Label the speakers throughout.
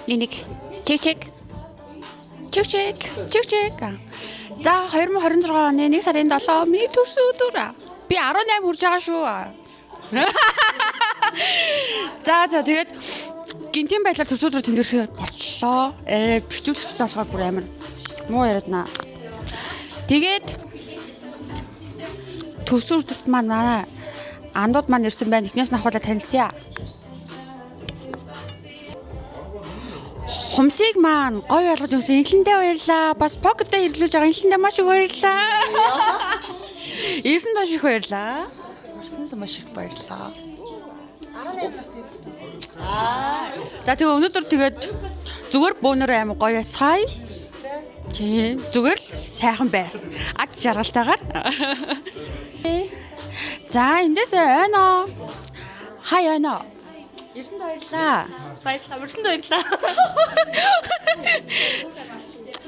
Speaker 1: Нэг чик. За 2026 оны 1 сарын 7 миний төрсөн өдөр. Би 18 хүрж байгаа шүү. За тэгээд гинтийн байдлаар төрсөн өдрөө тэмдэглэхээр болчлоо. Бичүүлэгчтэй болохоор бүр амар муу яриаднаа. Тэгээд төрсөн өдөрт манай андууд маань ирсэн байна. Эхнээс нь ахуулаад танилцъя. Хумсыг маань гоё болгож өгсөн Инхлэндээ баярлаа. Бас покетээ хэрэглүүлж байгаа Инхлэндээ маш их баярлаа. Ирсэн маш их баярлаа.
Speaker 2: Өрсөнд маш их баярлаа.
Speaker 3: 18 насны төрсөн.
Speaker 1: За тэгээ өнөөдөр тэгээд зүгээр бөөнөр аим гоё яцгаая. Тийм зүгээр л сайхан байл. Аз жаргалтайгаар. За эндээс ойно. Хай ойно. Ирсэнд баярлаа.
Speaker 3: Баярлалаа. Өрсөнд баярлалаа.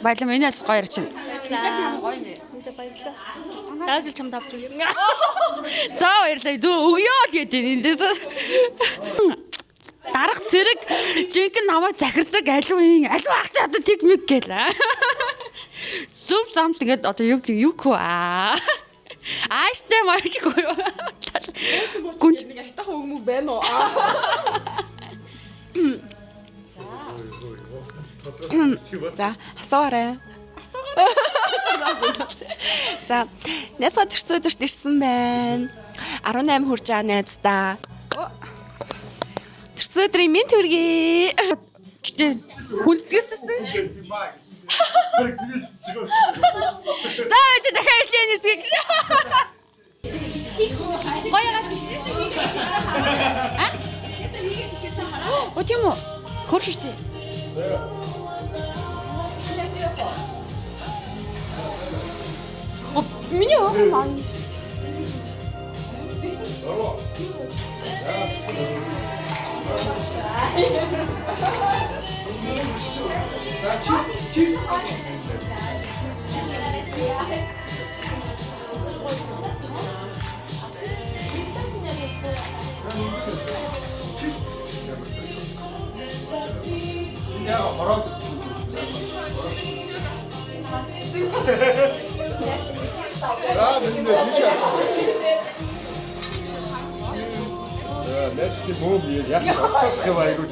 Speaker 1: Баярлалаа. Минийс гоё ярьж байна.
Speaker 3: Баярлалаа. Дааж л чам тавч өгье.
Speaker 1: За баярлалаа. Зүг өгөө л гэдэг эндээс. Дарах зэрэг жинхэнэ намайг захирдаг аливаа агц одоо техник гэлээ. Зүв зам тэгээд одоо юу хөө ааштай маркгүй юу? Гүн
Speaker 3: Ятах өгмөв байна уу?
Speaker 2: За, асууаарай. За, найзгаа төрсөн өдөрт ирсэн байна. 18 хүрч байгаа найздаа. Төрсөн өдрийн минь төргий.
Speaker 1: гэтээ хүнсгэссэн. За чи дахиад хэлэнээс гэж. Гоёгаас хэлсэн. О тийм үү? Хөрх штэ. О миний охин маа.
Speaker 4: Cheers. Nächste Mobil, ja, das war gut.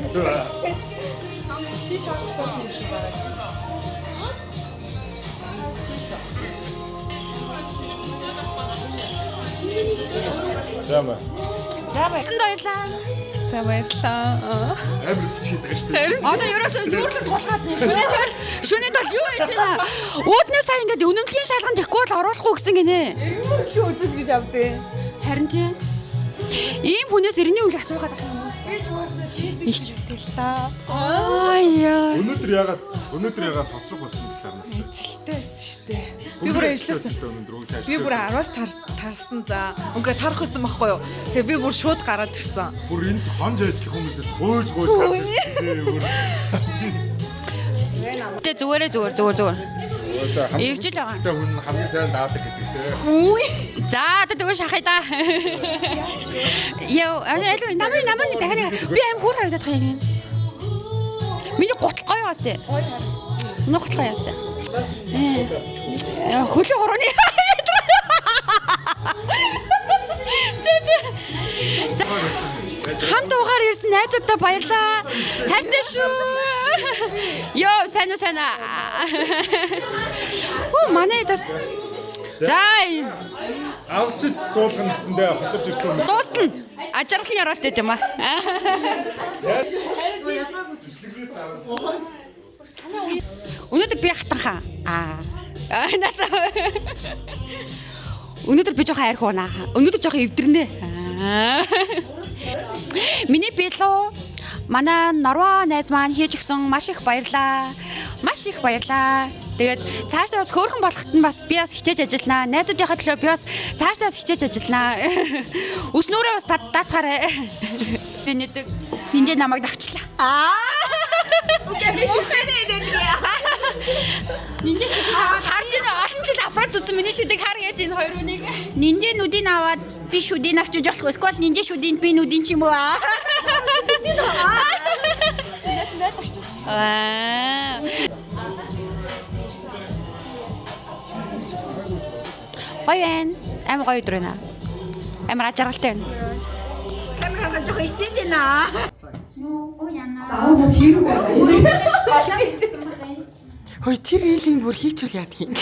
Speaker 4: Зама.
Speaker 1: За баярлалаа.
Speaker 2: За баярлаа.
Speaker 4: Амар бичиж байгаа шүү дээ.
Speaker 1: Одоо ерөөсөө нүүрлэн тулгаад байна. Шөнөд бол юу яж байна? Үүднээ сайн ингээд үнэмлэгийн шалганд ихгүй бол оруулахгүй гэсэн гинэ.
Speaker 2: Юу үзэл гэж авдээ.
Speaker 1: Харин тийм. Ийм хүнээс иргэний үл асуугаад байгаа юм.
Speaker 2: Игч битэл та.
Speaker 1: Аяа.
Speaker 4: Өнөөдөр ягаад хоцрох болсон гэхээр нас.
Speaker 2: Ажилтай байсан шүү дээ. Би бүр ажилласан. Би бүр 10-аас тарсан за. Ингээ тарах байсан байхгүй юу? Тэгээ би бүр шууд гараад ирсэн.
Speaker 4: Бүр энд хонж ажиллах хүмүүсээс гойж гарч ирсэн бүр.
Speaker 1: Тэ зүгээр. Ирж л байгаа.
Speaker 4: Тэ хүн хамгийн сайн даадаг гэдэг те.
Speaker 2: Үгүй.
Speaker 1: За одоо тэгвэл шахая да. Яа, намайг дахиад би аим хөөр харагдах юм. Миний гутал гоё бас тий. Миний гутал гоё бас тий. Хөлийн хорооны. За. Хамт угаар ирсэн найзуудаа баярлаа. Хайртай шүү. Йоо, сайн аа. Оо, манай дэс. За.
Speaker 4: Авч суулгана гэсэндээ хоцорж ирсэн хүмүүс.
Speaker 1: Дуустал. Ажрал нь яраалт гэдэг юм аа. Өнөөдөр би хатанхаа. Наса. Өнөөдөр би жоохон арх унаа. Өнөөдөр жоохон эвдэрнэ. Миний билүү манай Норвег найз маань хийж өгсөн маш их баярлаа. Тэгээд цаашдаа бас хөөрхөн болоход нь бас би бас хичээж ажилланаа. Найзуудынхаа төлөө би бас цаашдаа бас хичээж ажилланаа. Өснөөрөө бас даатгаарай. Би нинжээ намайг давчлаа.
Speaker 2: Окей, би шүхэнэ дээ.
Speaker 1: Нинжээ харж байгаа олон жил аппарат үзсэн миний шүдэг хар яаж энэ хоёр хүнийг.
Speaker 5: Нинжээ нүдийг аваад би шүдийг авчиж болох. Эсвэл нинжээ шүдийг би нүдийн ч юм уу.
Speaker 1: Аа. Гоё байна. Амар гоё өдөр байна. Амар ажиргалтай байна.
Speaker 5: Камераа жоох ичээд байна.
Speaker 6: Хөөе тэр рийлинг бүр хийчихвэл яа гэх юм.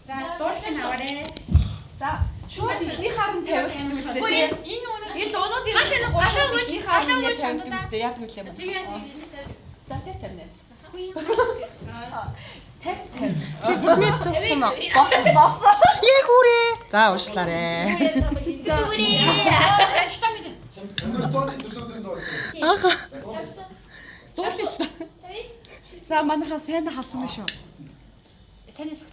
Speaker 1: За дуулахыг аваарэ.
Speaker 2: Шууд ихний харан тавиулчихдаг үстэй.
Speaker 1: Энэ үнэ
Speaker 2: Энэ дуунуудын
Speaker 1: гашаа өгөөч.
Speaker 2: ихний харан ингэ тавьдаг үстэй. Яадаг вэ юм. За тэг тавьнаа.
Speaker 6: Чи зүтмэд юм уу? Бос. Яг үрээ. За уушлаарэ. Аха.
Speaker 2: За манайхаа сайн халсан биш үү?
Speaker 1: Сайн эсэх.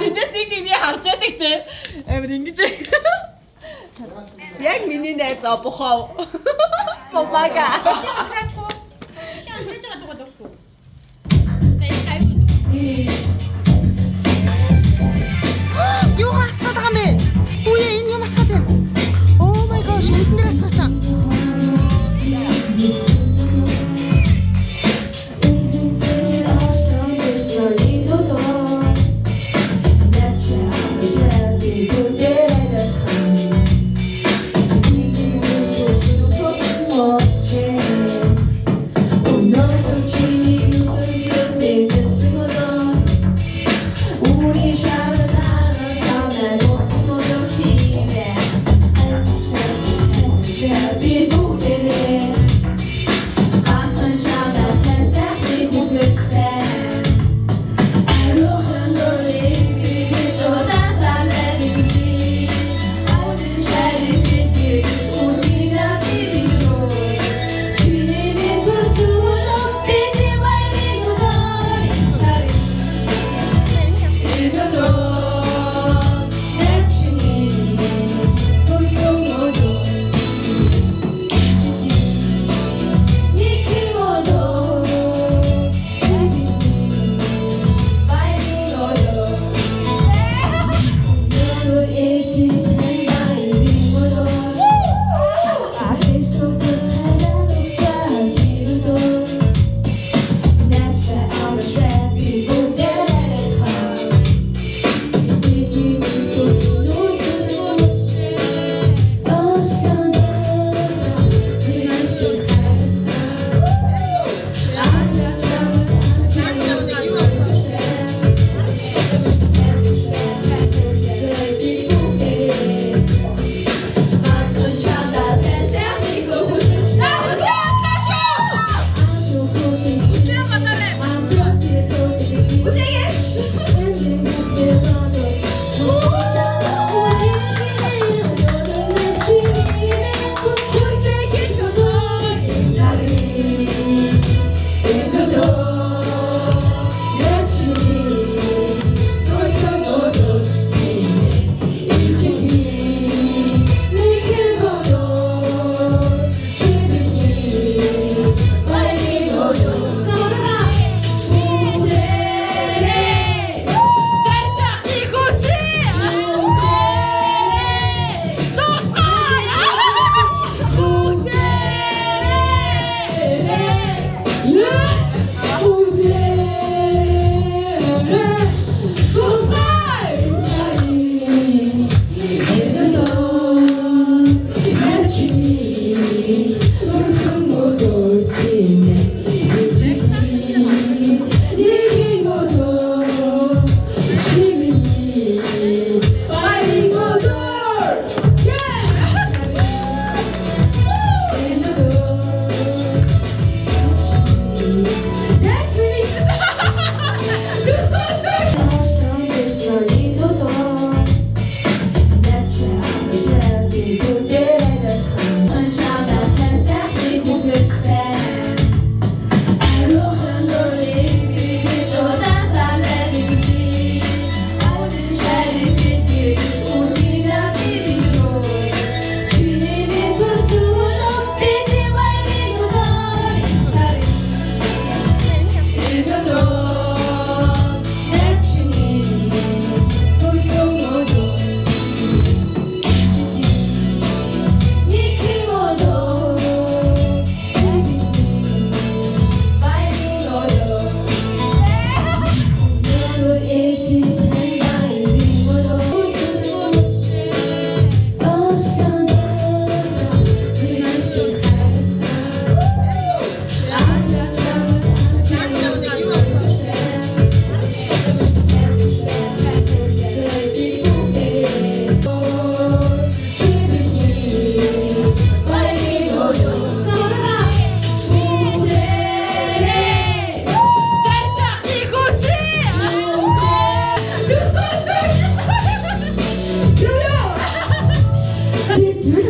Speaker 6: Тэдэс нэг харж байдаг те. Амир ингэж.
Speaker 2: Яг миний найз обохоо.
Speaker 6: Бабага. Юу асгаад байгаа юм бэ? Үе энэ юм асгаад байна. Oh my gosh, энэ нэр асгаасан.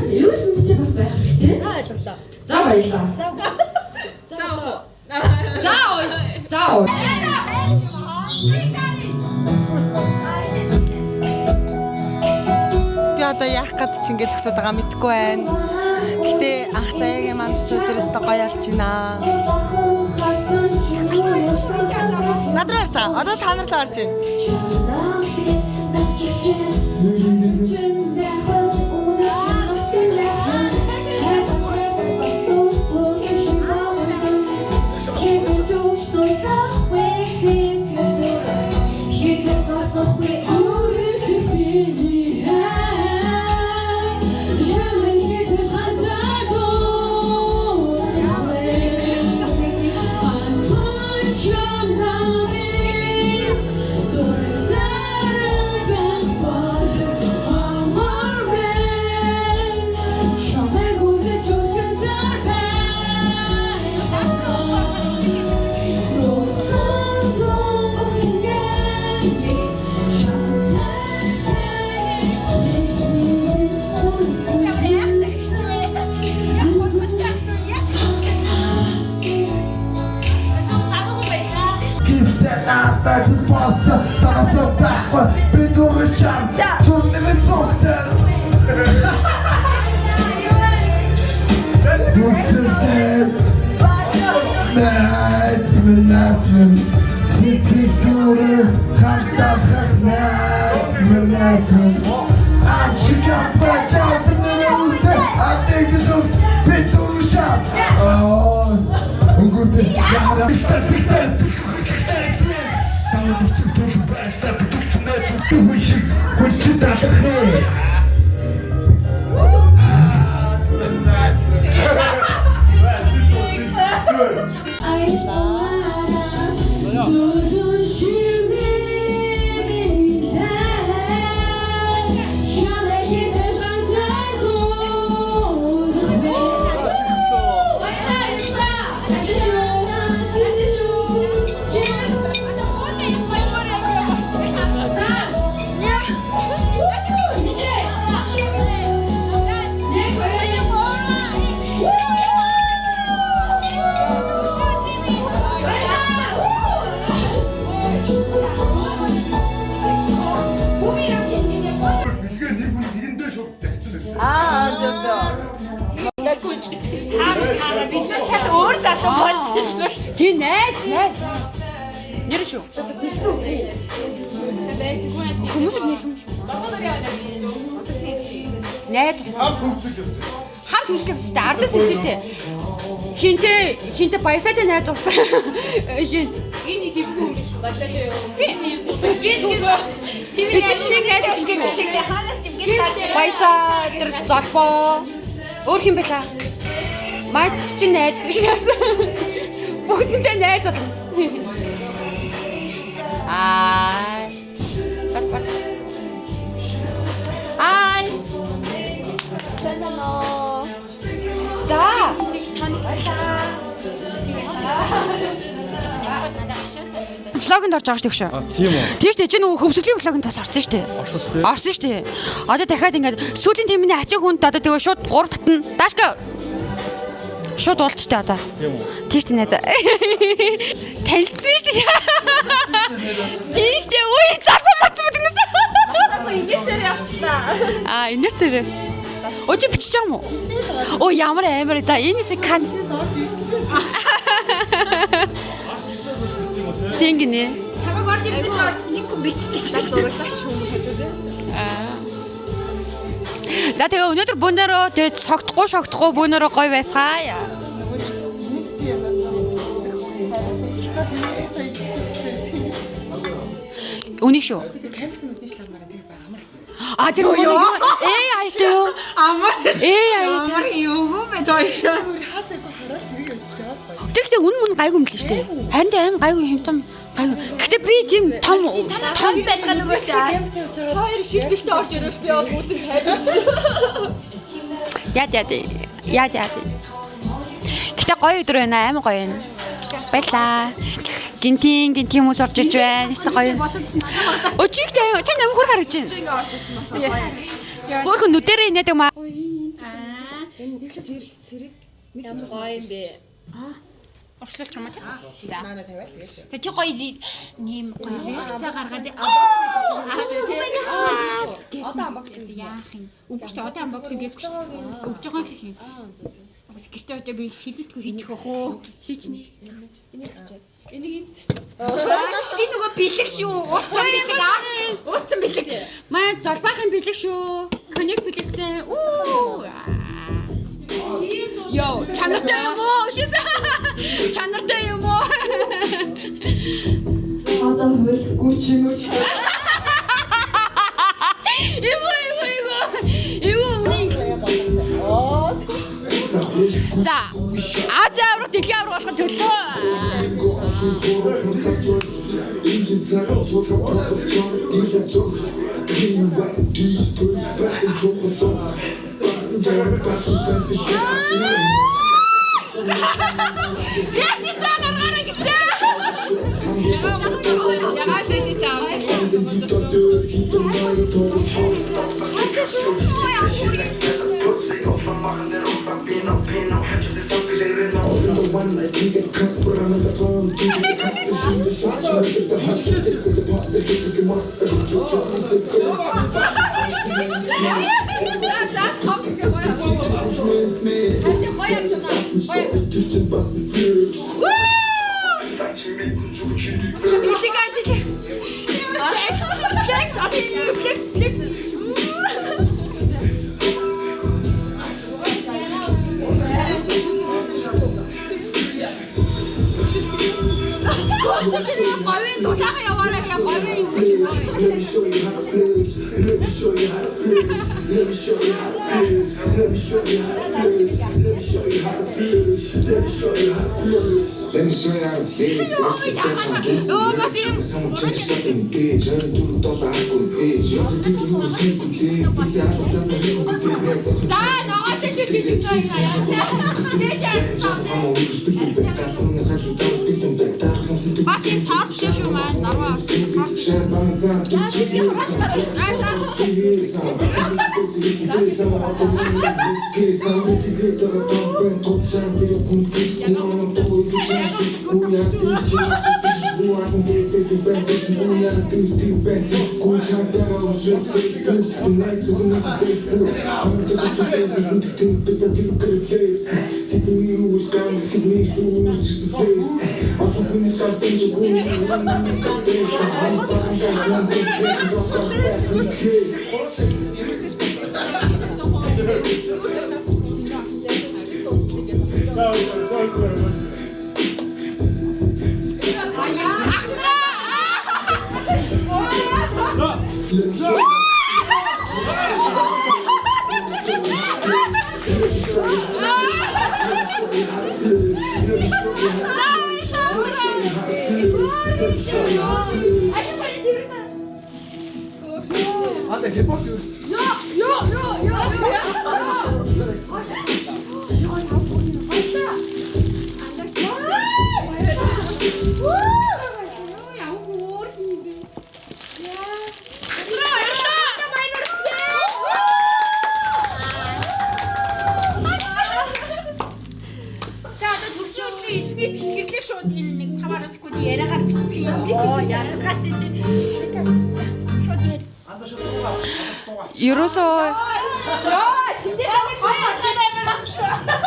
Speaker 7: эрүүл мэндэд бас байх хэрэгтэй. За ойлголоо. За баярлалаа. За.
Speaker 6: Би одоо яах гээд ч ингэж зөксөд байгаа мэдэхгүй байна. Гэтэ анх заяагийн маань өсөөдөрөөс гоё алж байна. Надраа орж байгаа. Одоо та нар л орж байна.
Speaker 8: That's impossible. Sana to back, bir duracağım. Turnemi çoktan. Bu sırtım. Nätsmen. Siktikturu. Hatta nätsmen. Açık bacaktım önümüzde. Anne güzel bir duracağım. Ungurtu. Yara.
Speaker 1: Тий найз. Нэр шүү. Хүмүүс нэг юм шүү. Найз. Хамт хөвсөл явсан шүү дээ. Ардаас ирсэн шүү дээ. Хинтээ баясаатай найз уулзсан. Хинт. Энэ их юм шүү. Баясаатай юу? Тийм нэг найз уулзсан шиг. Ханаас тийм гээд баясаа тэр золбоо. Өөр хин байла. Майц чинь найз шаасан. Бүгдэнтэй найз болсон. Золбоо. Санаа. За. Влогонд орж байгаа шүү дээ.
Speaker 4: Тийм үү.
Speaker 1: Тийм шүү дээ. Чи нөгөө хөвсгөлийн влогонд бас орсон шүү дээ. Орсон шүү дээ. Одоо дахиад ингээд сүүлийн тэмний ачиг хүнд одоо тэгээ шууд 3 татна. Даашка. Шууд уулзчихдээ одоо.
Speaker 4: Тийм үү.
Speaker 1: Тийм шүү дээ найзаа. Танилцсан шүү дээ. Тийм шүү дээ. Үй залбаа мацсан мэт гэнэсэн.
Speaker 7: Инерцээр явчлаа.
Speaker 1: Инерцээр явсан. Өчиг бичиж байгаа юм уу? Оо ямар амар. За энэсээ кан. Тэнгэнэ.
Speaker 7: Чамайг орж ирснээс нэг хүн биччихсэн шүү дээ. Зурагч хүмүүс хажуу дээ.
Speaker 1: За тэгээ өнөөдөр бүүнээрөө тэгээ шогтохгүй бүүнээрөө гоё байцгаая. Үний шүү. Тэр юу? AI-тэй юу?
Speaker 7: Амар.
Speaker 1: AI.
Speaker 7: Амар юу бэ тоош.
Speaker 1: Тэгтээ үн гайгүй юм л шүү дээ. Харин аим гайгүй хэмтэн гайгүй. Гэтэ би тийм том
Speaker 7: байлгаа нөгөө шаа.
Speaker 2: Хоёр шилбэлтэй орж ирвэл би бол үүдэн хайж.
Speaker 1: Яд. Гэтэ гоё өдөр байна, аим гоё байна. Баярлаа. Гинтийн хүмүүс орж иж байна. Эсвэл гоё. Өчигтэй чи намайг хөр харж байна. Хөөхөн нүдэрээ инээдэг маа.
Speaker 7: Ямар гоё юм бэ?
Speaker 5: Орчлуулж чамаа. За. За чи гоё нэм гоё реакцаа гаргаад
Speaker 7: Одоо unboxing
Speaker 5: яах юм. Үгүй ч одоо unboxing хийхгүй шүү. Өгж байгаа гэх юм. Бас гэртээ очоо би хилэлтгүй хийчих واخ уу.
Speaker 1: Хийчнэ.
Speaker 5: Энэ нөгөө бэлэг шүү. Утсан бэлэг аа. Утсан бэлэг.
Speaker 1: Манай золбаахийн бэлэг шүү. Коньяк бэлэгсэн. Уу. Йоо, чанартай юм уу? Шээс. Чанартай юм уу?
Speaker 8: Одоо хөлгүй ч юм уу.
Speaker 1: За, Азийн авраг, дэлхийн авраг болоход төлөө. Яачсан гаргаараа гэсэн. Ягаад ингэ таав?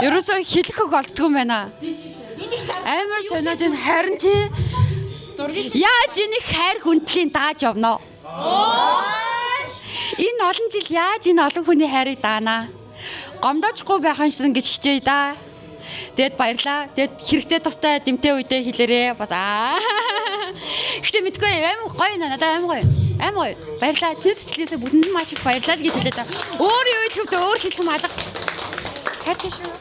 Speaker 1: Ерөөсөө хэлэхэг олддгүй юм байна. Амар сониод энэ харин тий. Яаж энийг хайр хүндлийн дааж явна? Энэ олон жил яаж энэ олон хүний хайрыг даана? Гомдоочгүй байхын шин гэж хичээе да. Тэгэд баярлаа. Тэгэд хэрэгтэй тустай дэмтэй үедээ хэлээрээ бас Гэтэ мэдгүй амар гоё надад амар гоё. Амар гоё. Баярлаа. Чин сэтгэлээсээ бүтэнд маш их баярлаа гэж хэлээ та. Өөр юу хэлэхдээ өөр хэлэх юм алга. Хайртай шүү.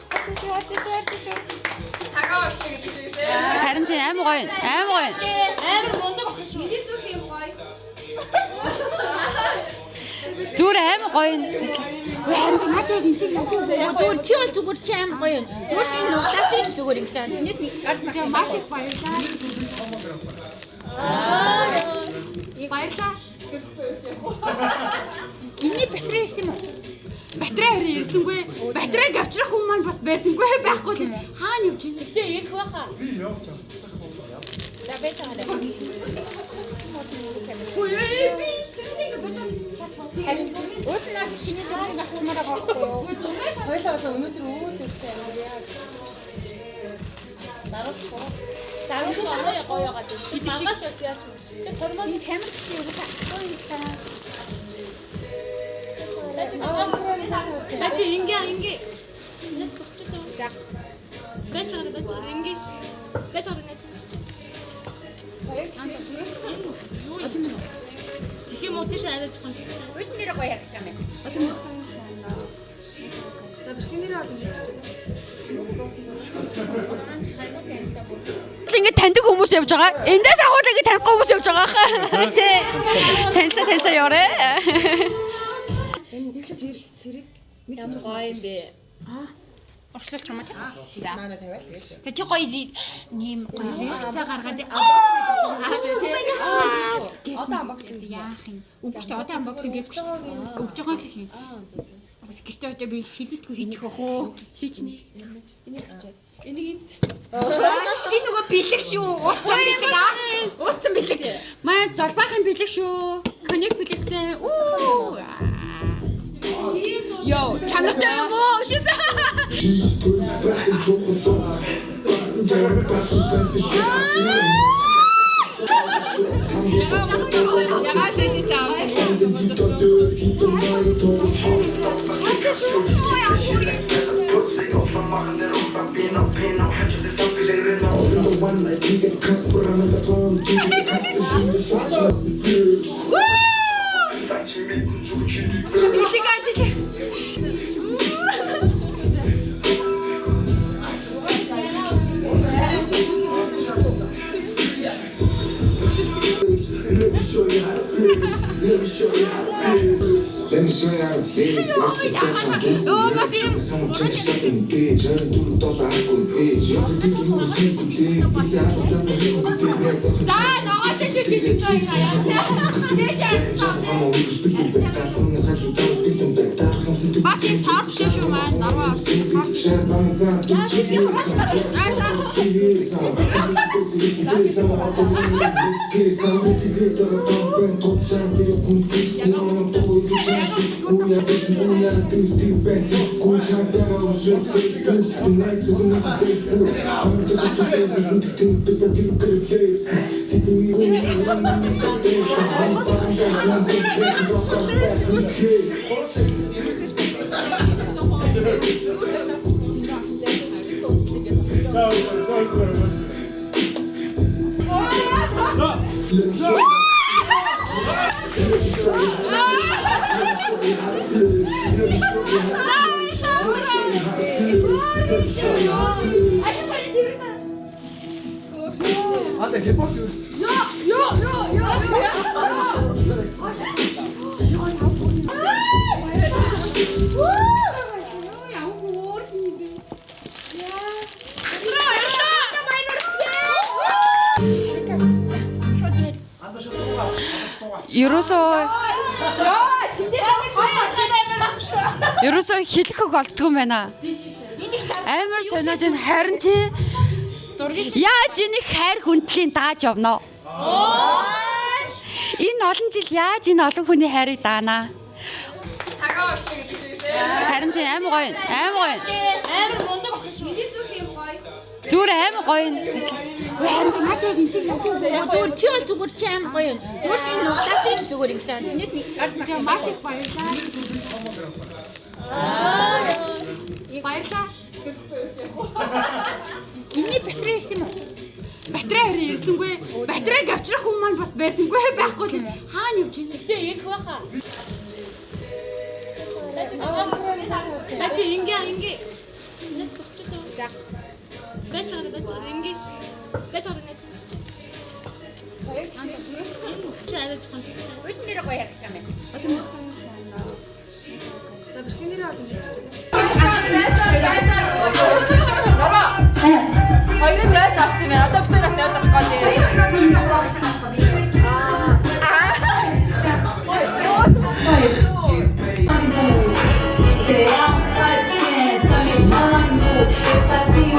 Speaker 1: Цагаа болчих гэж хэлээ. Харин тийм амар гоё. Амар гоё.
Speaker 5: амар мундаг охин шүү.
Speaker 7: Миний зүрх юм гоё.
Speaker 1: Зүр амар гоё.
Speaker 5: Харин наашаа гинтиг зүгээр чи бол зүгээр чи амар гоё. Зүгээр энэ нугтаас зүгээр ингэж байгаа. Тэрнээс нэг гард маш их баярлаа. Баярлаа. Миний батарей ирсэн юм уу?
Speaker 1: Батарей хэрэг ирсэнгүй. Батарейг авчрах хүн маань бас байсангүй байхгүй л хаана явж байна?
Speaker 3: Тэ ирэх байхаа.
Speaker 4: Би явж байгаа.
Speaker 3: За байж байгаа.
Speaker 1: Ой би сэрдэг бачаа.
Speaker 3: Уутнаа чиний зүрхийг авахмаар байгаа байхгүй юу?
Speaker 6: Хоёлаа одоо өнөөдөр өвөл өгтэй яа.
Speaker 3: Дараач оноо гоёгаад би магаас бас яаж. Тэр хормог камер гэсэн үг таахгүй юм. Бачи ингээ. Нэт бохчтой. За. Бачаа ингээ. Бачаа нэт. Их юм уу тийш арай жоохон. Үйтэн дээр гоё харагдаж байна.
Speaker 6: За бишгэнэрээ олон жиж.
Speaker 1: Ингээд таньдаг хүмүүс явж байгаа. Эндээс ахуулаа ингээд танихгүй хүмүүс явж байгаа хаа. Тэ. Танилцаа яваарэ.
Speaker 7: Ямар гоё юм бэ?
Speaker 3: Орчлуулч юм аа.
Speaker 6: Наана тавиал тэгээд.
Speaker 1: Тэ чи гоё нэм гоё реакцаа гаргаад
Speaker 7: Одоо амбоксинг
Speaker 1: яах юм. Үгүй шүү одоо амбоксинг хийхгүй шүү. Өгж байгаа гэх юм. Бас гэртээ одоо би хилэлтгүй хийчих واخ уу? Хийчнэ. Энэ нөгөө бэлэг шүү. Утсан бэлэг аа. Утсан бэлэг. Манай золбаахан бэлэг шүү. Коньяк бэлэгсэн. Уу. Йоо, чанартай юм уу? Шисэн.
Speaker 8: Let me show you how to flex. Let me show you how to flex. Let me show you how to flex. Someone change something big. Just do the thoughts I go dig. You have to do the little secret dig. Be the apple that's a little bit big. That's a
Speaker 1: Ерөөсөө хэлэхэг олддгүй юм байна. Амар сониод энэ харин тий. Яаж энийг хайр хүндлийн дааж явна? Энэ олон жил яаж энэ олон хүний хайрыг даана? Харин тий амар гоё.
Speaker 3: Амар мундаг миний зүрх юм гоё.
Speaker 1: Зүр амар гоё.
Speaker 5: Харин наашаа гинтиг явахгүй.
Speaker 3: Зүгээр чи бол зүгээр чи амар гоё юм. Зүгээр энэ нугтасыг зүгээр ингэж байгаа. Тэрнээс нэг гард маш
Speaker 1: Маш их баярлалаа. Баярлалаа.
Speaker 3: Миний батарей ирсэн юм уу?
Speaker 1: Батарей хэрэг ирсэнгүй. Батарейг авчрах хүн маань бас байсангүй байхгүй л хаана явж байна?
Speaker 3: Тэ ирэх байхаа. Бачи ингээ. Нэт бохчтой. За. Бачаа ингээ. Бачаа нэт. Чарай жоохон. Үйтэн дээр гоё харагдаж байна.
Speaker 6: За бишгэнэрээ олон жиж.
Speaker 3: Хоёрын дэс авсан юм. Одоо бид нас явах гэдэг.
Speaker 9: If I see